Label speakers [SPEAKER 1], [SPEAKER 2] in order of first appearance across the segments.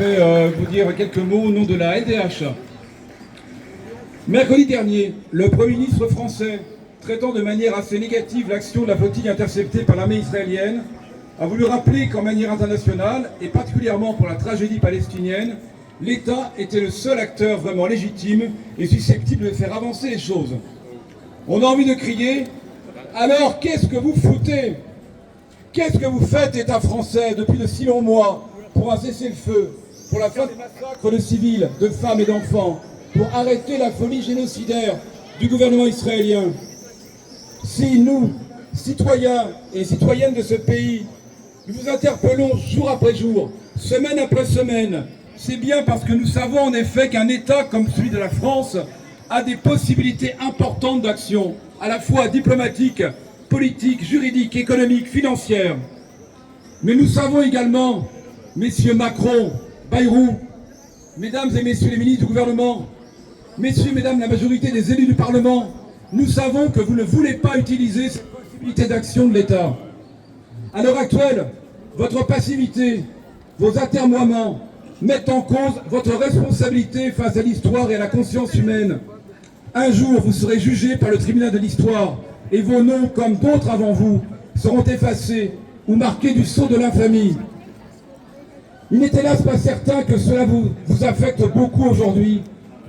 [SPEAKER 1] vais vous dire quelques mots au nom de la LDH. Mercredi dernier, le Premier ministre français, traitant de manière assez négative l'action de la flottille interceptée par l'armée israélienne, a voulu rappeler qu'en manière internationale, et particulièrement pour la tragédie palestinienne, l'État était le seul acteur vraiment légitime et susceptible de faire avancer les choses. On a envie de crier « Alors qu'est-ce que vous foutez ? Qu'est-ce que vous faites, État français, depuis de si longs mois, pour un cessez-le-feu, pour la fin des massacres de civils, de femmes et d'enfants, pour arrêter la folie génocidaire du gouvernement israélien ? Si nous, citoyens et citoyennes de ce pays, nous vous interpellons jour après jour, semaine après semaine, c'est bien parce que nous savons en effet qu'un État comme celui de la France a des possibilités importantes d'action, à la fois diplomatiques, politiques, juridiques, économiques, financières. Mais nous savons également, messieurs Macron, Bayrou, mesdames et messieurs les ministres du gouvernement, messieurs, mesdames, la majorité des élus du Parlement, nous savons que vous ne voulez pas utiliser cette possibilité d'action de l'État. À l'heure actuelle, votre passivité, vos atermoiements mettent en cause votre responsabilité face à l'histoire et à la conscience humaine. Un jour, vous serez jugés par le tribunal de l'histoire et vos noms, comme d'autres avant vous, seront effacés ou marqués du sceau de l'infamie. Il n'est hélas pas certain que cela vous affecte beaucoup aujourd'hui,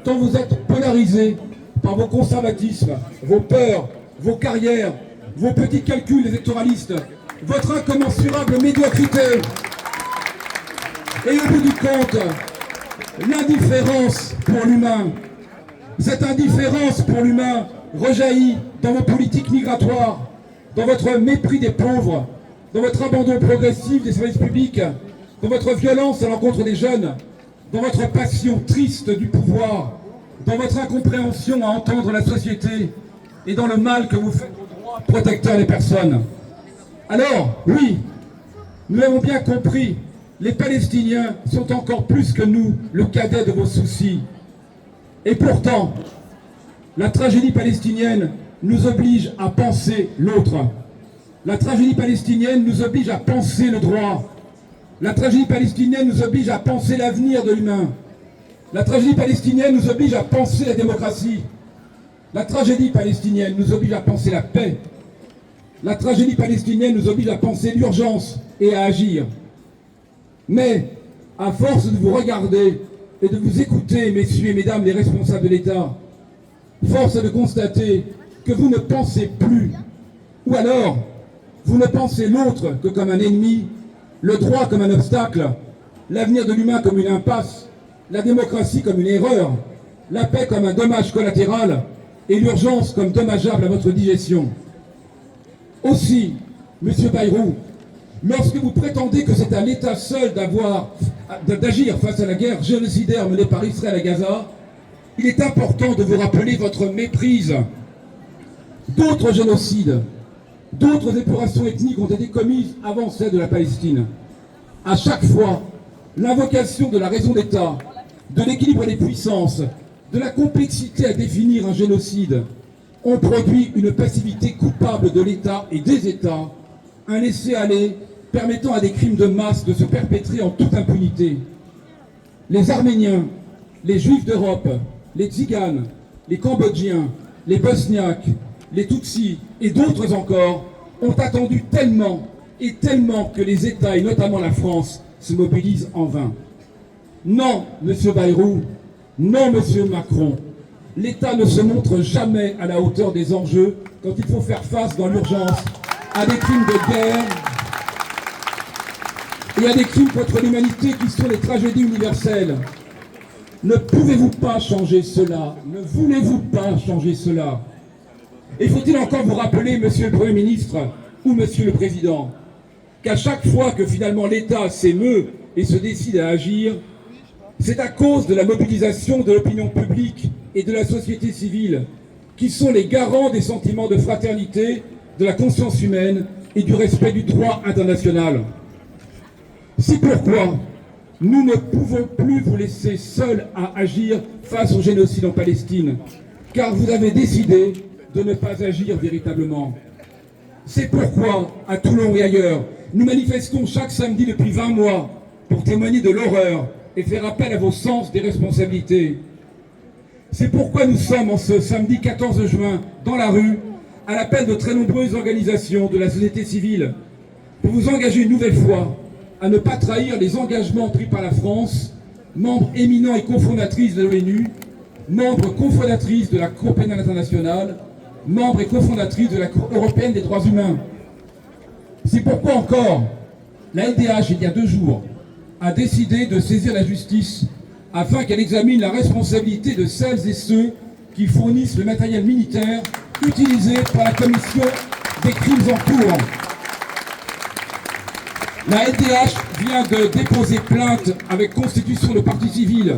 [SPEAKER 1] tant vous êtes polarisés par vos conservatismes, vos peurs, vos carrières, vos petits calculs électoralistes, votre incommensurable médiocrité. Et au bout du compte, l'indifférence pour l'humain. Cette indifférence pour l'humain rejaillit dans vos politiques migratoires, dans votre mépris des pauvres, dans votre abandon progressif des services publics, dans votre violence à l'encontre des jeunes, dans votre passion triste du pouvoir, dans votre incompréhension à entendre la société et dans le mal que vous faites aux droits protecteurs des personnes. Alors, oui, nous l'avons bien compris, les Palestiniens sont encore plus que nous le cadet de vos soucis. Et pourtant, la tragédie palestinienne nous oblige à penser l'autre. La tragédie palestinienne nous oblige à penser le droit. La tragédie palestinienne nous oblige à penser l'avenir de l'humain. La tragédie palestinienne nous oblige à penser la démocratie. La tragédie palestinienne nous oblige à penser la paix. La tragédie palestinienne nous oblige à penser l'urgence et à agir. Mais, à force de vous regarder et de vous écouter, messieurs et mesdames les responsables de l'État, force est de constater que vous ne pensez plus, ou alors vous ne pensez l'autre que comme un ennemi, le droit comme un obstacle, l'avenir de l'humain comme une impasse, la démocratie comme une erreur, la paix comme un dommage collatéral et l'urgence comme dommageable à votre digestion. Aussi, monsieur Bayrou, lorsque vous prétendez que c'est à l'État seul d'agir face à la guerre génocidaire menée par Israël à Gaza, il est important de vous rappeler votre méprise. D'autres génocides, d'autres épurations ethniques ont été commises avant celle de la Palestine. À chaque fois, l'invocation de la raison d'État, de l'équilibre des puissances, de la complexité à définir un génocide, ont produit une passivité coupable de l'État et des États, un laisser-aller permettant à des crimes de masse de se perpétrer en toute impunité. Les Arméniens, les Juifs d'Europe, les Tziganes, les Cambodgiens, les Bosniaques, les Tutsis et d'autres encore ont attendu tellement et tellement que les États, et notamment la France, se mobilisent en vain. Non, monsieur Bayrou, non, monsieur Macron, l'État ne se montre jamais à la hauteur des enjeux quand il faut faire face dans l'urgence à des crimes de guerre et à des crimes contre l'humanité qui sont des tragédies universelles. Ne pouvez-vous pas changer cela? Ne voulez-vous pas changer cela? Et faut-il encore vous rappeler, monsieur le Premier ministre ou monsieur le Président, qu'à chaque fois que finalement l'État s'émeut et se décide à agir, c'est à cause de la mobilisation de l'opinion publique et de la société civile, qui sont les garants des sentiments de fraternité, de la conscience humaine et du respect du droit international. C'est pourquoi nous ne pouvons plus vous laisser seuls à agir face au génocide en Palestine, car vous avez décidé de ne pas agir véritablement. C'est pourquoi, à Toulon et ailleurs, nous manifestons chaque samedi depuis 20 mois pour témoigner de l'horreur et faire appel à vos sens des responsabilités. C'est pourquoi nous sommes en ce samedi 14 juin dans la rue, à l'appel de très nombreuses organisations de la société civile, pour vous engager une nouvelle fois à ne pas trahir les engagements pris par la France, membre éminent et cofondatrice de l'ONU, membre cofondatrice de la Cour pénale internationale, membre et cofondatrice de la Cour européenne des droits humains. C'est pourquoi encore la LDH, il y a 2 jours, a décidé de saisir la justice afin qu'elle examine la responsabilité de celles et ceux qui fournissent le matériel militaire utilisé par la commission des crimes en cours. La LDH vient de déposer plainte avec constitution de partie civile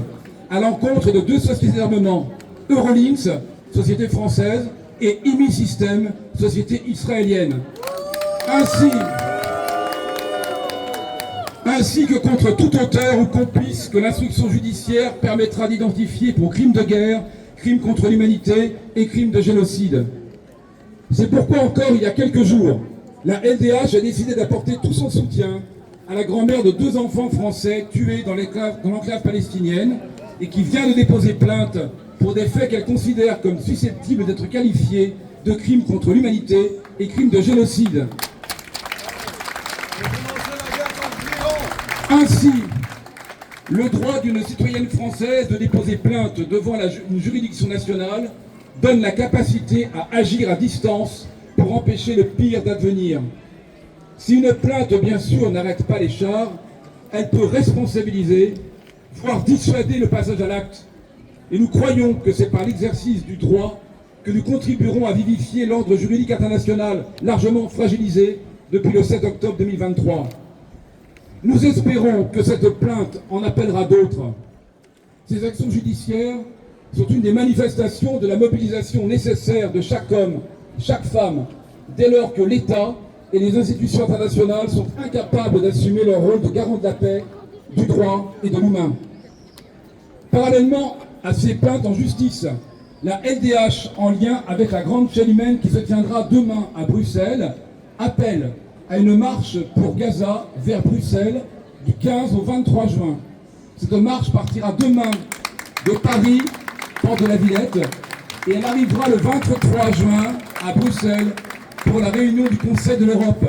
[SPEAKER 1] à l'encontre de 2 sociétés d'armement, Eurolinks, société française, et IMI System, société israélienne. Ainsi que contre tout auteur ou complice que l'instruction judiciaire permettra d'identifier pour crimes de guerre, crimes contre l'humanité et crimes de génocide. C'est pourquoi encore il y a quelques jours, la LDH a décidé d'apporter tout son soutien à la grand-mère de 2 enfants français tués dans l'enclave palestinienne et qui vient de déposer plainte pour des faits qu'elle considère comme susceptibles d'être qualifiés de crimes contre l'humanité et crimes de génocide. Ainsi, le droit d'une citoyenne française de déposer plainte devant une juridiction nationale donne la capacité à agir à distance pour empêcher le pire d'advenir. Si une plainte, bien sûr, n'arrête pas les chars, elle peut responsabiliser, voire dissuader le passage à l'acte. Et nous croyons que c'est par l'exercice du droit que nous contribuerons à vivifier l'ordre juridique international largement fragilisé depuis le 7 octobre 2023. Nous espérons que cette plainte en appellera d'autres. Ces actions judiciaires sont une des manifestations de la mobilisation nécessaire de chaque homme, chaque femme, dès lors que l'État et les institutions internationales sont incapables d'assumer leur rôle de garant de la paix, du droit et de l'humain. Parallèlement à ces plaintes en justice, la LDH, en lien avec la grande chaîne humaine qui se tiendra demain à Bruxelles, appelle à une marche pour Gaza vers Bruxelles du 15 au 23 juin. Cette marche partira demain de Paris, porte de la Villette, et elle arrivera le 23 juin à Bruxelles pour la réunion du Conseil de l'Europe.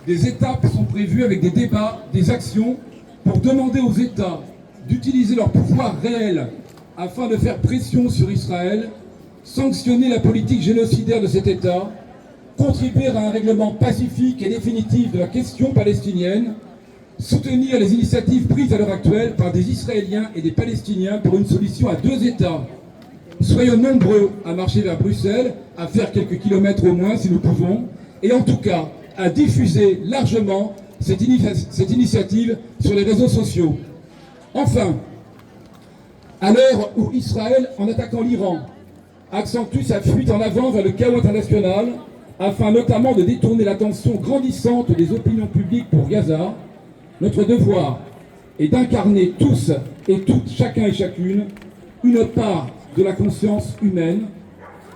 [SPEAKER 1] Des étapes sont prévues avec des débats, des actions pour demander aux États d'utiliser leur pouvoir réel afin de faire pression sur Israël, sanctionner la politique génocidaire de cet État, contribuer à un règlement pacifique et définitif de la question palestinienne, soutenir les initiatives prises à l'heure actuelle par des Israéliens et des Palestiniens pour une solution à 2 États. Soyons nombreux à marcher vers Bruxelles, à faire quelques kilomètres au moins si nous pouvons, et en tout cas à diffuser largement cette initiative sur les réseaux sociaux. Enfin, à l'heure où Israël, en attaquant l'Iran, accentue sa fuite en avant vers le chaos international, afin notamment de détourner l'attention grandissante des opinions publiques pour Gaza, notre devoir est d'incarner tous et toutes, chacun et chacune, une part de la conscience humaine,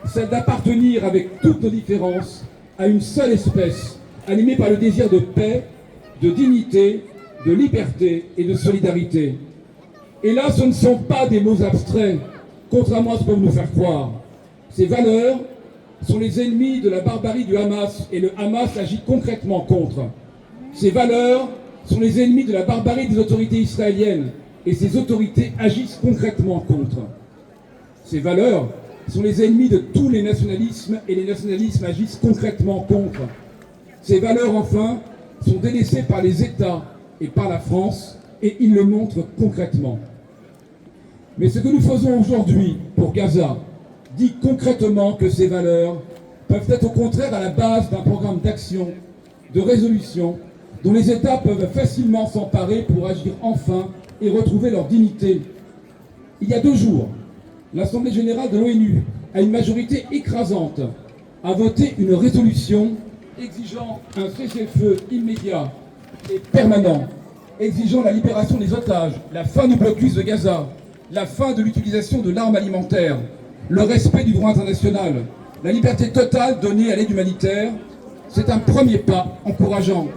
[SPEAKER 1] celle d'appartenir avec toutes nos différences à une seule espèce, animée par le désir de paix, de dignité, de liberté et de solidarité. Et là, ce ne sont pas des mots abstraits, contrairement à ce qu'on veut nous faire croire. Ces valeurs sont les ennemis de la barbarie du Hamas, et le Hamas agit concrètement contre. Ces valeurs sont les ennemis de la barbarie des autorités israéliennes, et ces autorités agissent concrètement contre. Ces valeurs sont les ennemis de tous les nationalismes, et les nationalismes agissent concrètement contre. Ces valeurs, enfin, sont délaissées par les États et par la France, et ils le montrent concrètement. Mais ce que nous faisons aujourd'hui pour Gaza dit concrètement que ces valeurs peuvent être au contraire à la base d'un programme d'action, de résolution, dont les États peuvent facilement s'emparer pour agir enfin et retrouver leur dignité. Il y a 2 jours, l'Assemblée générale de l'ONU, à une majorité écrasante, a voté une résolution exigeant un cessez-le-feu immédiat et permanent, exigeant la libération des otages, la fin du blocus de Gaza, la fin de l'utilisation de l'arme alimentaire, le respect du droit international, la liberté totale donnée à l'aide humanitaire. C'est un premier pas encourageant.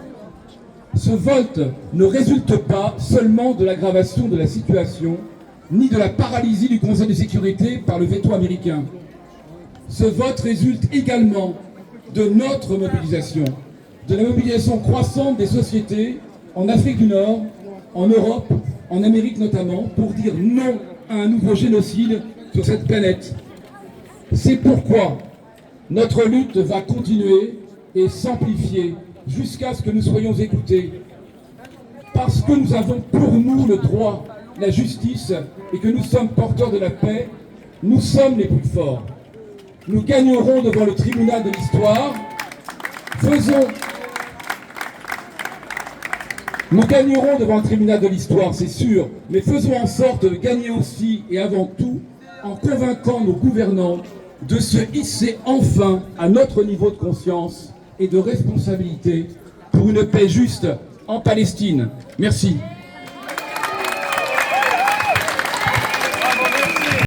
[SPEAKER 1] Ce vote ne résulte pas seulement de l'aggravation de la situation, ni de la paralysie du Conseil de sécurité par le veto américain. Ce vote résulte également de notre mobilisation, de la mobilisation croissante des sociétés en Afrique du Nord, en Europe, en Amérique notamment, pour dire non à un nouveau génocide sur cette planète. C'est pourquoi notre lutte va continuer et s'amplifier jusqu'à ce que nous soyons écoutés. Parce que nous avons pour nous le droit, la justice et que nous sommes porteurs de la paix, nous sommes les plus forts. Nous gagnerons devant le tribunal de l'histoire. Nous gagnerons devant le tribunal de l'histoire, c'est sûr, mais faisons en sorte de gagner aussi et avant tout en convainquant nos gouvernants de se hisser enfin à notre niveau de conscience et de responsabilité pour une paix juste en Palestine. Merci.